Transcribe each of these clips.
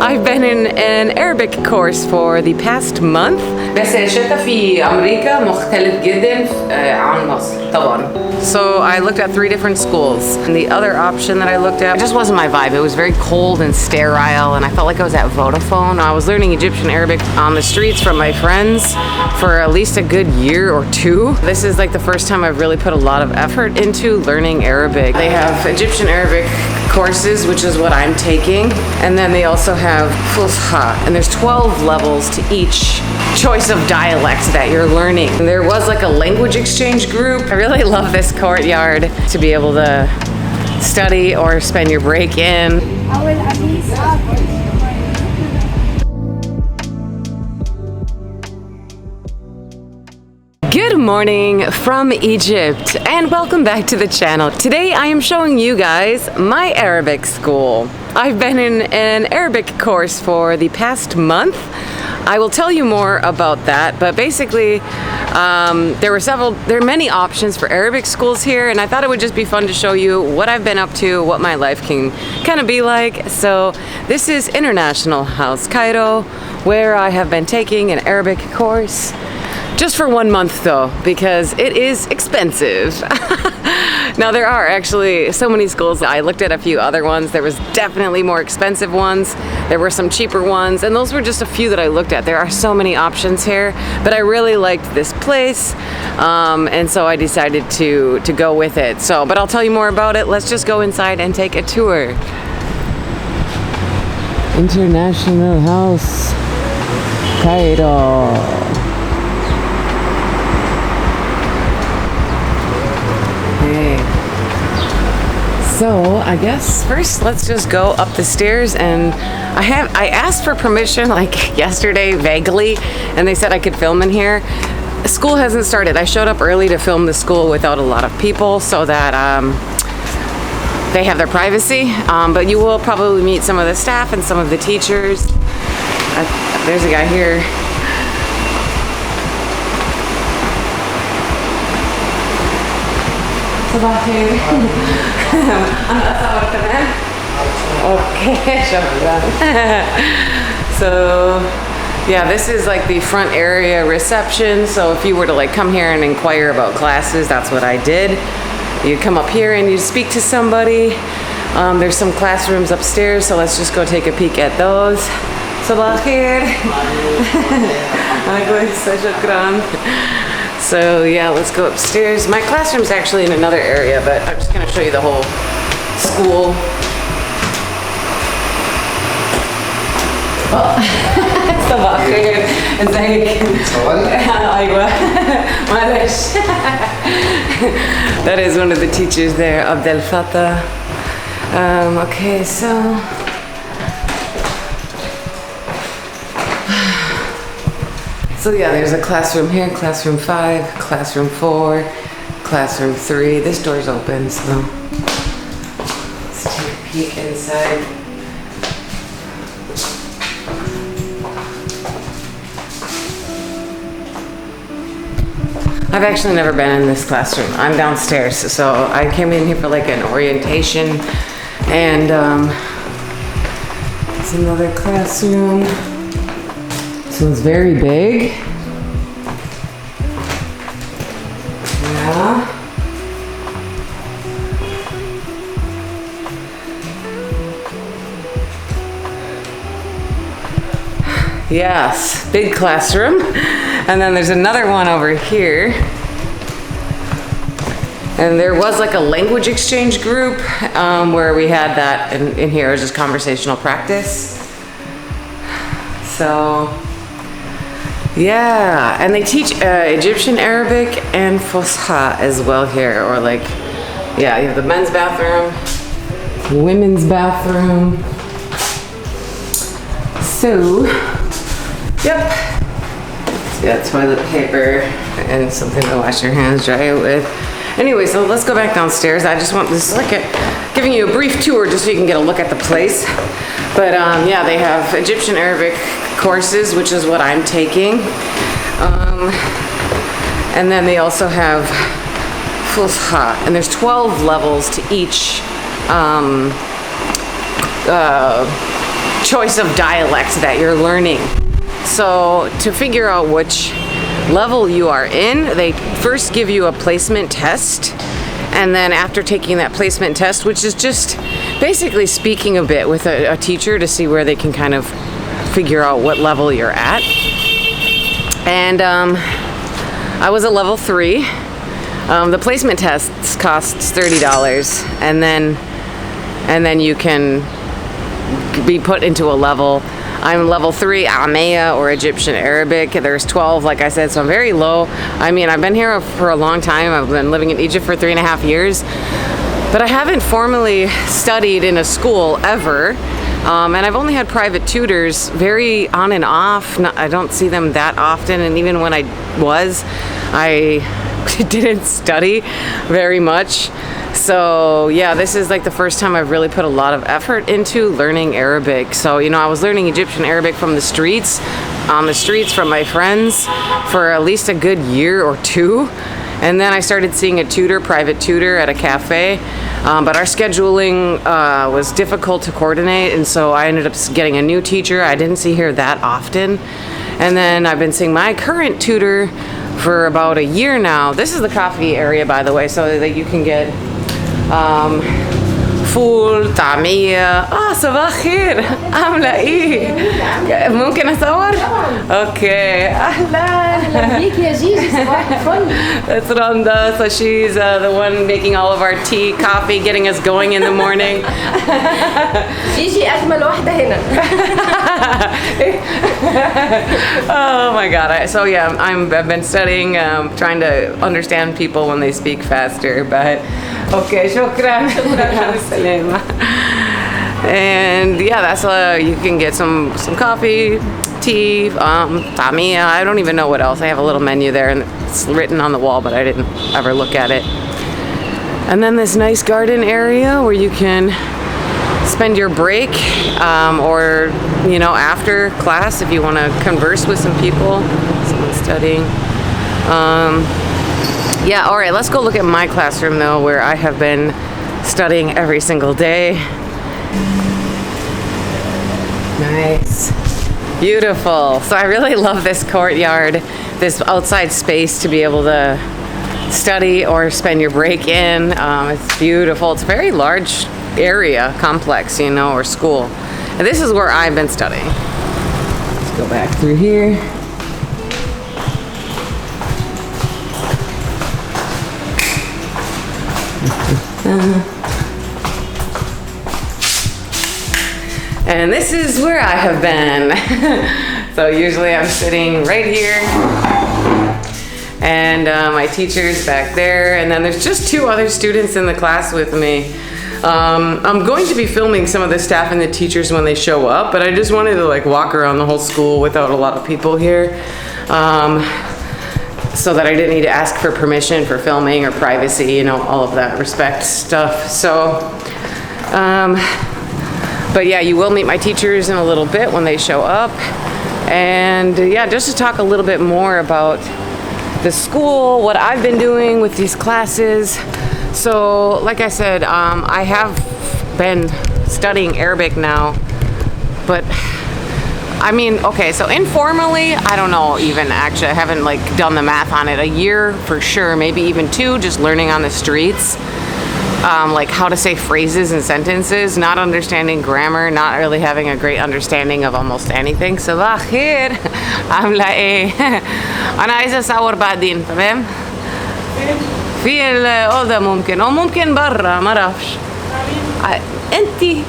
I've been in an Arabic course for the past month. بس الشتا في أمريكا مختلف جدا عن مصر طبعا. So I looked at 3 different schools, and the other option that I looked at just wasn't my vibe. It was very cold and sterile, and I felt like I was at Vodafone. I was learning Egyptian Arabic on the streets from my friends for at least a good year or 2. This is like the first time I've really put a lot of effort into learning Arabic. They have Egyptian Arabic courses, which is what I'm taking, and then they also have Fusha, and there's 12 levels to each choice of dialect that you're learning. And there was like a language exchange group. I really love this courtyard to be able to study or spend your break in. Good morning from Egypt and welcome back to the channel. Today I am showing you guys my Arabic school. I've been in an Arabic course for the past month. I will tell you more about that, but basically there are many options for Arabic schools here, and I thought it would just be fun to show you what I've been up to, what my life can kind of be like. So this is International House Cairo, where I have been taking an Arabic course. Just for 1 month though, because it is expensive. Now there are actually so many schools. I looked at a few other ones. There was definitely more expensive ones. There were some cheaper ones, and those were just a few that I looked at. There are so many options here, but I really liked this place, and so I decided to go with it. So, but I'll tell you more about it. Let's just go inside and take a tour. International House Cairo. So I guess first let's just go up the stairs, and I asked for permission like yesterday vaguely, and they said I could film in here. School hasn't started. I showed up early to film the school without a lot of people so that they have their privacy, but you will probably meet some of the staff and some of the teachers. There's a guy here. Okay, so yeah, this is like the front area reception. So if you were to like come here and inquire about classes, that's what I did. You come up here and you speak to somebody. There's some classrooms upstairs, so let's just go take a peek at those. Sabah khair. So yeah, let's go upstairs. My classroom's actually in another area, but I'm just gonna show you the whole school. صباح الخير، ازيك؟ ايوه معلش. That is one of the teachers there, Abdel Fattah. Okay, So yeah, there's a classroom here, classroom 5, classroom 4, classroom 3. This door's open, so let's take a peek inside. I've actually never been in this classroom. I'm downstairs, so I came in here for like an orientation, and it's another classroom. So it's very big. Yeah. Yes, big classroom. And then there's another one over here. And there was like a language exchange group where we had that in here. It was just conversational practice. So yeah, and they teach Egyptian Arabic and Fusha as well here, or like, yeah, you have the men's bathroom, women's bathroom. So, yep, yeah, toilet paper and something to wash your hands, dry it with. Anyway, so let's go back downstairs. I just want this like giving you a brief tour just so you can get a look at the place. But yeah, they have Egyptian Arabic courses, which is what I'm taking. And then they also have Fusha, and there's 12 levels to each choice of dialect that you're learning. So to figure out which level you are in, they first give you a placement test. And then after taking that placement test, which is just basically speaking a bit with a teacher to see where they can kind of figure out what level you're at. And I was a level 3. The placement test costs $30, and then you can be put into a level. I'm level 3 Amaya, or Egyptian Arabic. There's 12, like I said, so I'm very low. I mean, I've been here for a long time. I've been living in Egypt for 3.5 years, but I haven't formally studied in a school ever. And I've only had private tutors, very on and off. I don't see them that often, and even when I was, I didn't study very much. So yeah, this is like the first time I've really put a lot of effort into learning Arabic. So, you know, I was learning Egyptian Arabic from the streets, on the streets from my friends for at least a good year or 2. And then I started seeing a tutor, private tutor at a cafe. But our scheduling was difficult to coordinate, and so I ended up getting a new teacher. I didn't see her that often. And then I've been seeing my current tutor for about a year now. This is the coffee area, by the way, so that you can get فول طعمية. صباح خير، عاملة ايه؟ ممكن اصور؟ اوكي اهلا. اهلا بيك يا جيجي، صباح الفل. That's Randa, so she's the one making all of our tea, coffee, getting us going in the morning. جيجي أجمل واحدة هنا. Oh my god. So yeah, I've been studying, trying to understand people when they speak faster, but okay, shukran. And yeah, that's you can get some coffee, tea, tamia. I don't even know what else. I have a little menu there, and it's written on the wall, but I didn't ever look at it. And then this nice garden area where you can spend your break, or you know, after class if you want to converse with some people, someone studying. Yeah, all right, let's go look at my classroom though, where I have been studying every single day. Nice. Beautiful. So I really love this courtyard, this outside space to be able to study or spend your break in. It's beautiful. It's a very large area, complex, you know, or school. And this is where I've been studying. Let's go back through here. And this is where I have been. So usually I'm sitting right here, and my teacher's back there, and then there's just 2 other students in the class with me. I'm going to be filming some of the staff and the teachers when they show up, but I just wanted to like walk around the whole school without a lot of people here, so that I didn't need to ask for permission for filming or privacy, you know, all of that respect stuff. So, but yeah, you will meet my teachers in a little bit when they show up. And yeah, just to talk a little bit more about the school, what I've been doing with these classes. So, like I said, I have been studying Arabic now, but I mean, okay, so informally, I don't know even actually, I haven't like done the math on it. A year for sure, maybe even 2, just learning on the streets. Like how to say phrases and sentences, not understanding grammar, not really having a great understanding of almost anything. صباح خير، عاملة ايه؟ أنا عايزة أصور بعدين، تمام؟ في الأوضة ممكن، أو ممكن برا، ما أعرفش. أنتي؟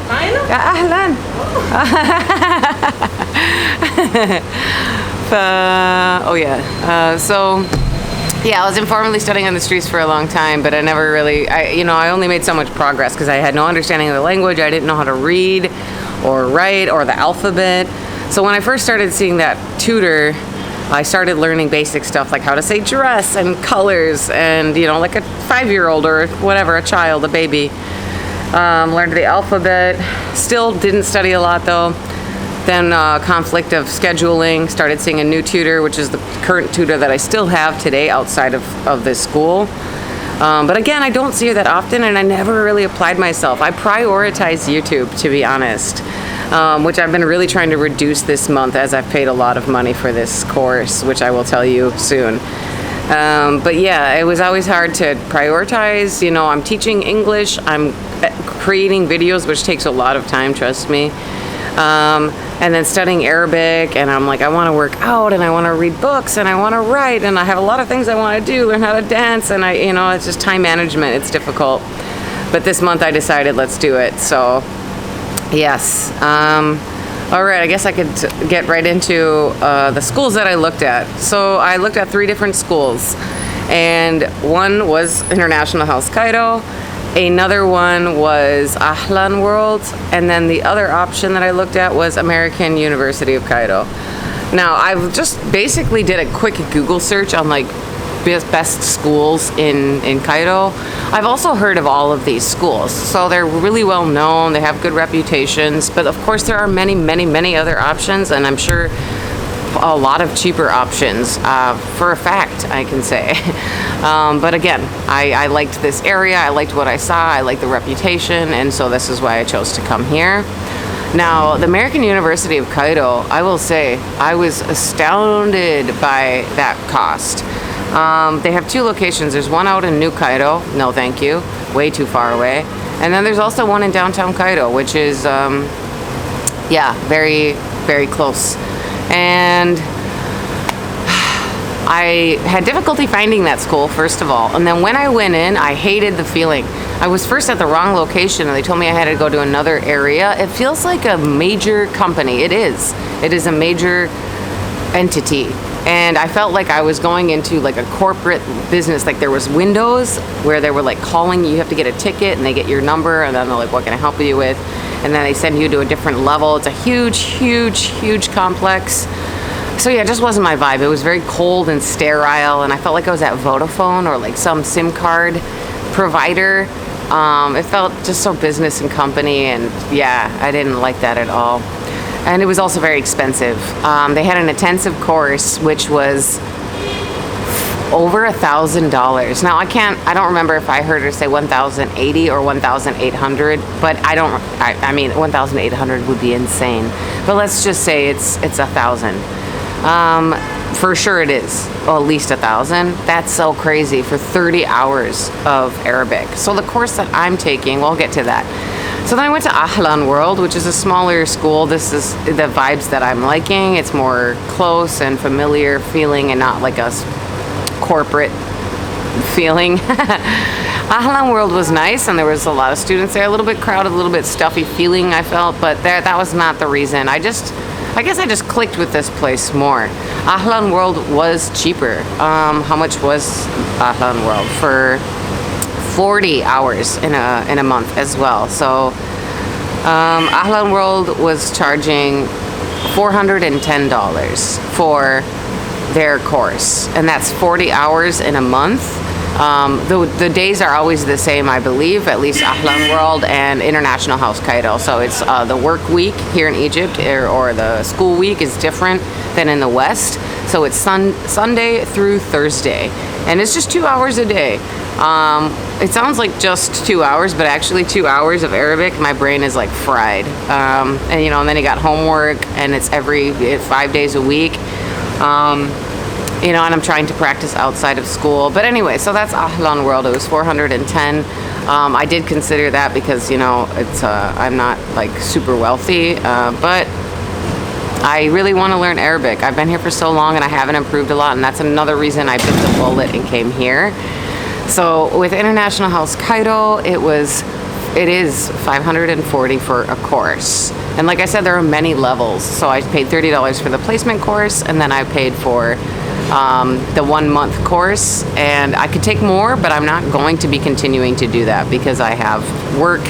يا أهلا. Oh yeah. So. Yeah, I was informally studying on the streets for a long time, but I never really, I only made so much progress because I had no understanding of the language. I didn't know how to read or write or the alphabet. So when I first started seeing that tutor, I started learning basic stuff like how to say dress and colors and, you know, like a 5-year-old or whatever, a child, a baby. Learned the alphabet. Still didn't study a lot though. Then conflict of scheduling, started seeing a new tutor, which is the current tutor that I still have today outside of this school. But again, I don't see her that often, and I never really applied myself. I prioritize YouTube, to be honest. which I've been really trying to reduce this month as I've paid a lot of money for this course, which I will tell you soon. But yeah, it was always hard to prioritize. You know, I'm teaching English, I'm creating videos, which takes a lot of time, trust me. And then studying Arabic, and I'm like, I want to work out, and I want to read books, and I want to write, and I have a lot of things I want to do, learn how to dance, and it's just time management. It's difficult. But this month I decided let's do it. So yes. All right, I guess I could get right into the schools that I looked at. So I looked at 3 different schools, and one was International House Cairo, another one was Ahlan World, and then the other option that I looked at was American University of Cairo. Now, I've just basically did a quick Google search on like best schools in Cairo. I've also heard of all of these schools, so they're really well known, they have good reputations, but of course there are many other options, and I'm sure a lot of cheaper options, for a fact, I can say. But again, I liked this area, I liked what I saw, I liked the reputation, and so this is why I chose to come here. Now, the American University of Cairo, I will say, I was astounded by that cost. They have 2 locations. There's one out in New Cairo, no thank you, way too far away. And then there's also one in downtown Cairo, which is, yeah, very close. And I had difficulty finding that school, first of all. And then when I went in, I hated the feeling. I was first at the wrong location, and they told me I had to go to another area. It feels like a major company. It is. It is a major entity. And I felt like I was going into like a corporate business. Like there was windows where they were like calling you have to get a ticket, and they get your number, and then they're like, what can I help you with? And then they send you to a different level. It's a huge complex. So yeah, it just wasn't my vibe. It was very cold and sterile, and I felt like I was at Vodafone or like some SIM card provider. It felt just so business and company, and yeah, I didn't like that at all. And it was also very expensive. They had an intensive course, which was over $1,000. Now I don't remember if I heard her say 1,080 or 1,800, but I mean 1,800 would be insane. But let's just say it's 1,000. For sure it is, well, at least 1,000. That's so crazy for 30 hours of Arabic. So the course that I'm taking, we'll get to that. So then I went to Ahlan World, which is a smaller school. This is the vibes that I'm liking. It's more close and familiar feeling, and not like a corporate feeling. Ahlan World was nice, and there was a lot of students there. A little bit crowded, a little bit stuffy feeling I felt, but that was not the reason. I guess I just clicked with this place more. Ahlan World was cheaper. How much was Ahlan World? For 40 hours in a month as well. So Ahlan World was charging $410 for their course, and that's 40 hours in a month. The days are always the same, I believe, at least Ahlan World and International House Cairo. So it's the work week here in Egypt, or the school week is different than in the West. So it's Sunday through Thursday, and it's just 2 hours a day. It sounds like just 2 hours, but actually 2 hours of Arabic, my brain is like fried. And then you got homework, and it's every 5 days a week. And I'm trying to practice outside of school. But anyway, so that's Ahlan World. It was $410. I did consider that because, it's I'm not like super wealthy, but I really want to learn Arabic. I've been here for so long and I haven't improved a lot, and that's another reason I bit the bullet and came here. So with International House Cairo, it is $540 for a course. And like I said, there are many levels. So I paid $30 for the placement course, and then I paid for the 1 month course. And I could take more, but I'm not going to be continuing to do that because I have work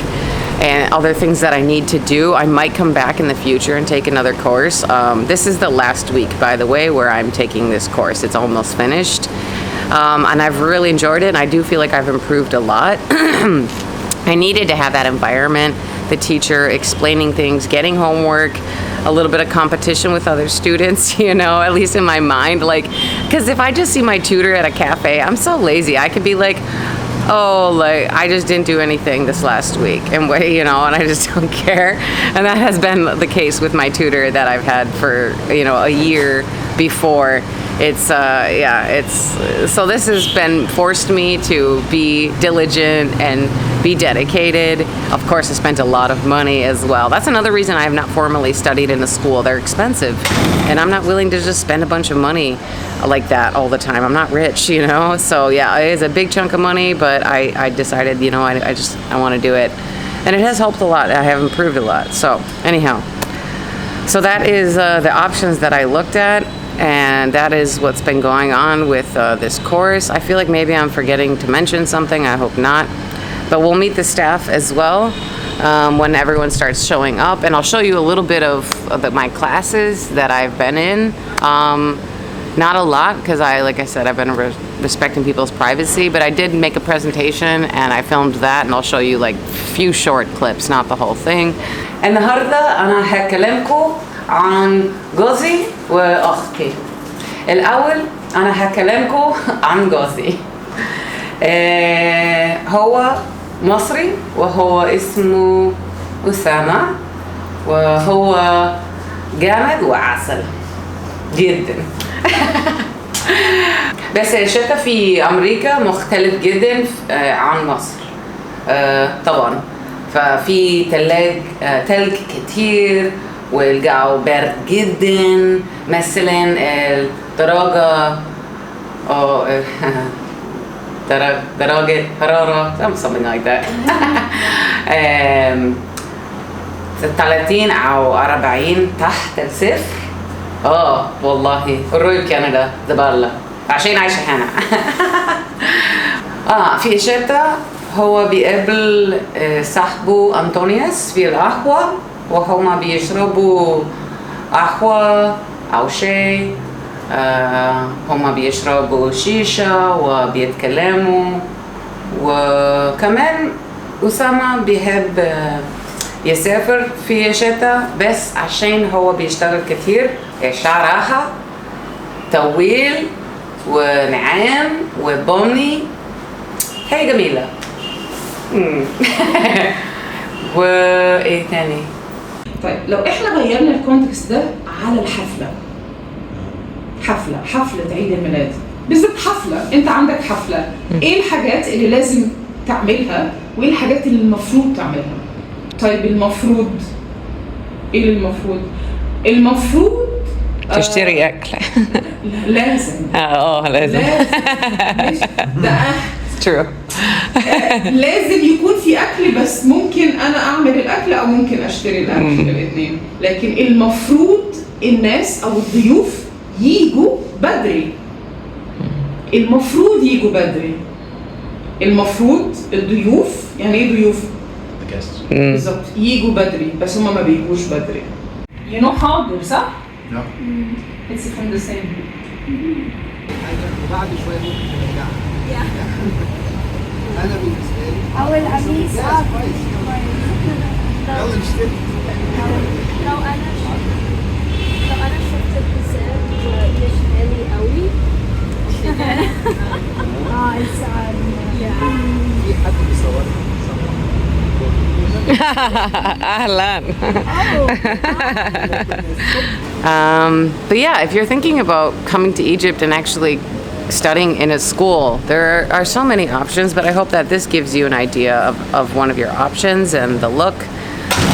and other things that I need to do. I might come back in the future and take another course. This is the last week, by the way, where I'm taking this course. It's almost finished. And I've really enjoyed it, and I do feel like I've improved a lot. I needed to have that environment, the teacher explaining things, getting homework, a little bit of competition with other students, at least in my mind. Like, because if I just see my tutor at a cafe, I'm so lazy. I could be like, oh, like I just didn't do anything this last week, and and I just don't care. And that has been the case with my tutor that I've had for a year before. So this has been forced me to be diligent and be dedicated. Of course, I spent a lot of money as well. That's another reason I have not formally studied in a school. They're expensive, and I'm not willing to just spend a bunch of money like that all the time. I'm not rich, So yeah, it is a big chunk of money, but I decided, I want to do it, and it has helped a lot. I have improved a lot. So anyhow, so that is the options that I looked at. And that is what's been going on with this course. I feel like maybe I'm forgetting to mention something. I hope not. But we'll meet the staff as well when everyone starts showing up. And I'll show you a little bit of my classes that I've been in. Not a lot, because like I said, I've been respecting people's privacy. But I did make a presentation, and I filmed that. And I'll show you like a few short clips, not the whole thing. النهارده أنا هكلمكم عن جوزي واختي. الاول انا هكلمكم عن جوزي. هو مصري وهو اسمه أسامة، وهو جامد وعسل جدا. بس الشتاء في امريكا مختلف جدا عن مصر طبعا. ففي تلج كتير، والجو بارد جدا. مثلا الدرجة درجة حرارة something like that 30 أو 40 تحت الصفر. والله قريب كندا زبالة، عشان عايشة هنا. في الشتاء هو بيقابل صاحبه أنطونيوس في القهوة، وهما بيشربوا قهوة أو شاي. هما بيشربوا شيشة وبيتكلموا. وكمان أسامة بيحب يسافر في الشتاء، بس عشان هو بيشتغل كتير. شعرها طويل وناعم وبني، هي جميلة. وايه تاني؟ طيب لو احنا غيرنا الكونتكست ده على حفلة عيد الميلاد، بالذات حفلة، انت عندك حفلة، ايه الحاجات اللي لازم تعملها وايه الحاجات اللي المفروض تعملها؟ طيب المفروض ايه المفروض؟ المفروض تشتري اكل. لازم لازم ده true. لازم يكون في اكل، بس ممكن انا اعمل الاكل او ممكن اشتري الاكل، الاثنين. لكن المفروض الناس او الضيوف ييجوا بدري. المفروض ييجوا بدري. المفروض الضيوف، يعني ايه ضيوف؟ بالظبط، ييجوا بدري، بس هم ما بيجوش بدري. حاضر صح؟ لا. It's from the same. وبعد شوية ممكن ترجعها. أنا بالنسبة لي أو القميص كويس. يلا نشتري. لو أنا شفت الحساب ومش غالي قوي. في حد بيصورني. Ahlan. But yeah, if you're thinking about coming to Egypt and actually studying in a school, there are so many options, but I hope that this gives you an idea of one of your options and the look,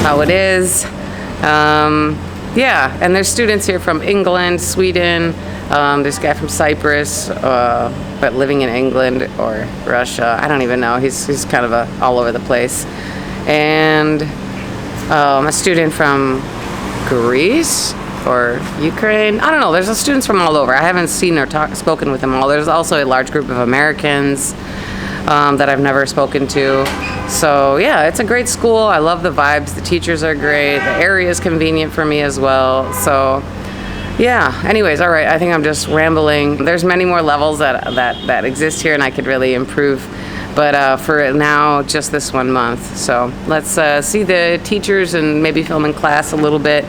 how it is. Yeah, and there's students here from England, Sweden, there's a guy from Cyprus, but living in England or Russia, I don't even know, he's kind of all over the place. And a student from Greece or Ukraine. I don't know, there's students from all over. I haven't seen or spoken with them all. There's also a large group of Americans that I've never spoken to. So yeah, it's a great school. I love the vibes. The teachers are great. The area is convenient for me as well. So yeah, anyways, all right, I think I'm just rambling. There's many more levels that exist here, and I could really improve. But for now, just this 1 month. So let's see the teachers and maybe film in class a little bit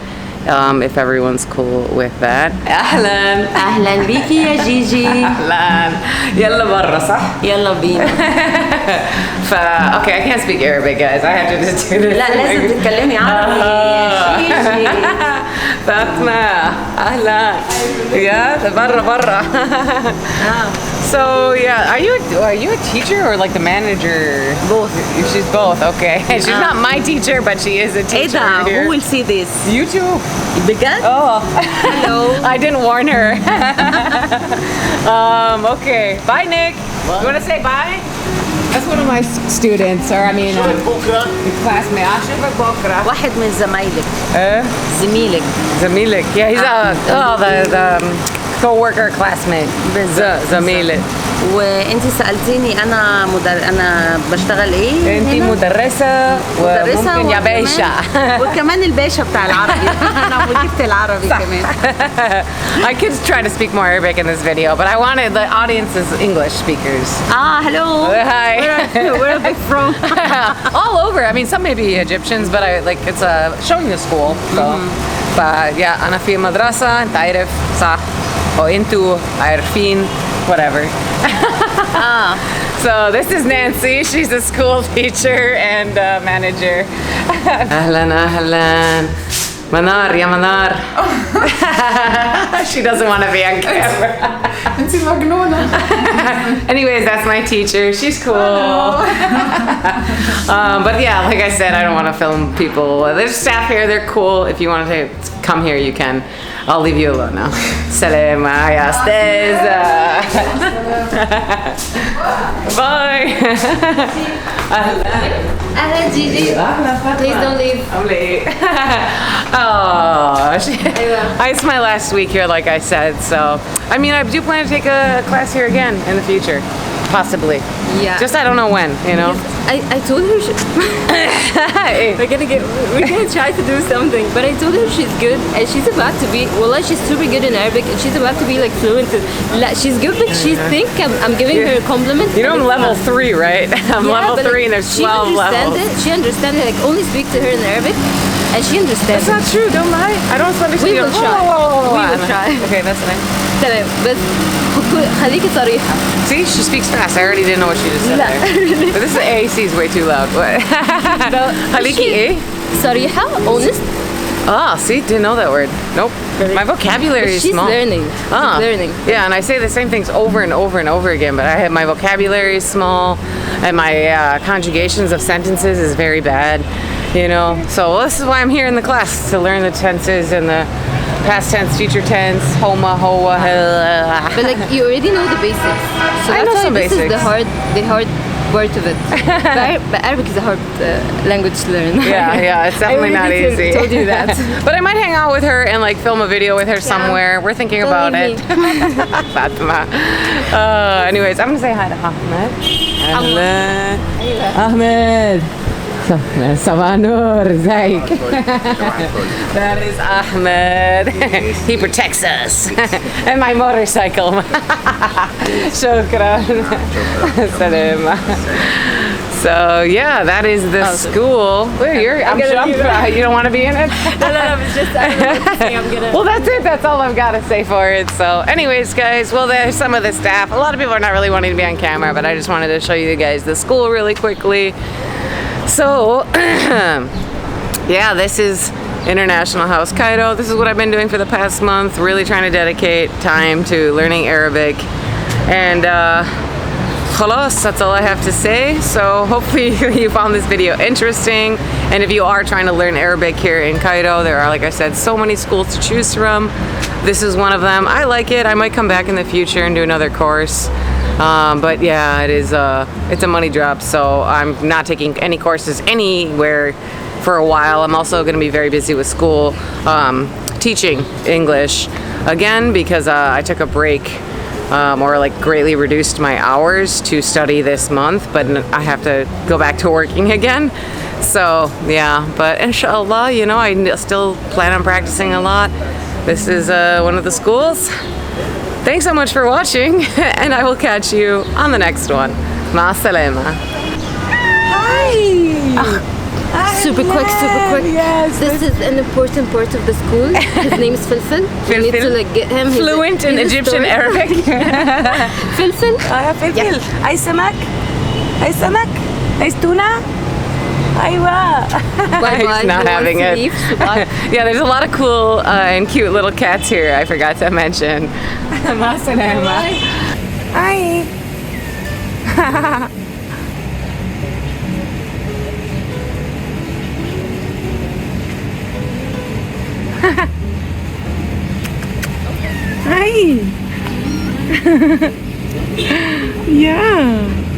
if everyone's cool with that. أهلا. اهلا بيكي يا جيجي. أهلا. يلا برا صح؟ يلا بينا. Okay, I can't speak Arabic, guys. I have to just do this. لا لازم تتكلمي عربي يا جيجي. فاطمة أهلا. يا برا. So yeah, are you a teacher or like the manager? Both. She's both. Okay. She's not my teacher, but she is a ايه teacher ده؟ here. Who will see this? You too. بجد؟ Oh. Hello. I didn't warn her. Okay. Bye, Nick. You want to say bye? That's one of my students, or I mean, classmate. أشوفك بكرة. واحد من زمايلك. زميلك. زميلك. Yeah, he's the co-worker classmate. زميلك. وانت سالتيني انا بشتغل ايه؟ انت هنا؟ مدرسة وممكن يا باشا. وكمان الباشا بتاع العربي. انا مديرة العربي كمان. I could try to speak more Arabic in this video, but I wanted the audience is English speakers. hello. Hi. Where are they from? All over. I mean, some may be Egyptians, but I like it's showing the school. So, but yeah, أنا في مدرسة أنت عارف صح أو أنتوا عارفين whatever. So this is Nancy. She's a school teacher and manager. أهلا. Manar, ya Manar. She doesn't want to be on camera. انت مجنونة. Anyways, that's my teacher. She's cool. But yeah, like I said, I don't want to film people. There's staff here. They're cool. If you want to come here, you can. I'll leave you alone now. Salam ya Stez. Bye. اهلا جيجي. Please don't leave. I'm late. Oh, it's my last week here, like I said. So, I mean, I do plan to take a class here again in the future, possibly. Yeah. Just I don't know when, you know. I told her we're gonna try to do something, but I told her she's good and she's about to be. Wallah, she's super good in Arabic and she's about to be like fluent. She's good, but she think I'm giving her a compliment. You know, I'm level 3, right? I'm Yeah, level but, 3, and there's 12 levels. She understands it. Like only speak to her in Arabic, and she understands. That's not true. Don't lie. I don't understand. We will try. We will try. Okay, that's nice. تمام بس خليكي صريحة. See, she speaks fast. I already didn't know what she just said لا. there. But this AAC is way too loud. What? خليكي ايه? صريحة, honest. Ah, see, didn't know that word. Nope. My vocabulary is She's small. learning. Ah, She's learning. Yeah, and I say the same things over and over and over again, but I have my vocabulary is small, and my conjugations of sentences is very bad, you know. So this is why I'm here in the class, to learn the tenses and the past tense, future tense, homa, hoa, But like you already know the basics. So I that's know why some this basics. is the hard part of it. But Arabic is a hard language to learn. Yeah, it's definitely not easy. Told you that. But I might hang out with her and like film a video with her somewhere. We're thinking Don't about leave it. Fatima. Anyways, I'm gonna say hi to Ahmed. Ahmed. صباح النور ازيك. That is Ahmed. He protects us. And my motorcycle. شكرا. سلام. So yeah, that is the school. You don't want to be in it? No, it's just I'm gonna. Well, that's it. That's all I've got to say for it. So anyways, guys, well, there's some of the staff. A lot of people are not really wanting to be on camera, but I just wanted to show you guys the school really quickly. So, yeah, this is International House Cairo. This is what I've been doing for the past month, really trying to dedicate time to learning Arabic. And khalas, that's all I have to say. So hopefully you found this video interesting. And if you are trying to learn Arabic here in Cairo, there are, like I said, so many schools to choose from. This is one of them. I like it. I might come back in the future and do another course. But yeah, it's a money drop, so I'm not taking any courses anywhere for a while. I'm also going to be very busy with school, teaching English again, because I took a break or like greatly reduced my hours to study this month, but I have to go back to working again. So yeah, but inshallah, you know, I still plan on practicing a lot. This is one of the schools. Thanks so much for watching, and I will catch you on the next one. Ma salama. Hi! Super quick, super quick. Yes. This is an important part of the school. His name is Filfil. We need to like get him. Fluent in Egyptian Arabic. Filfil. فلفل. أي سمك. أي سمك. أي تونة. أيوة. He's not having it. Yeah, there's a lot of cool and cute little cats here. I forgot to mention. مع السلامة. Hi. Hi. Yeah.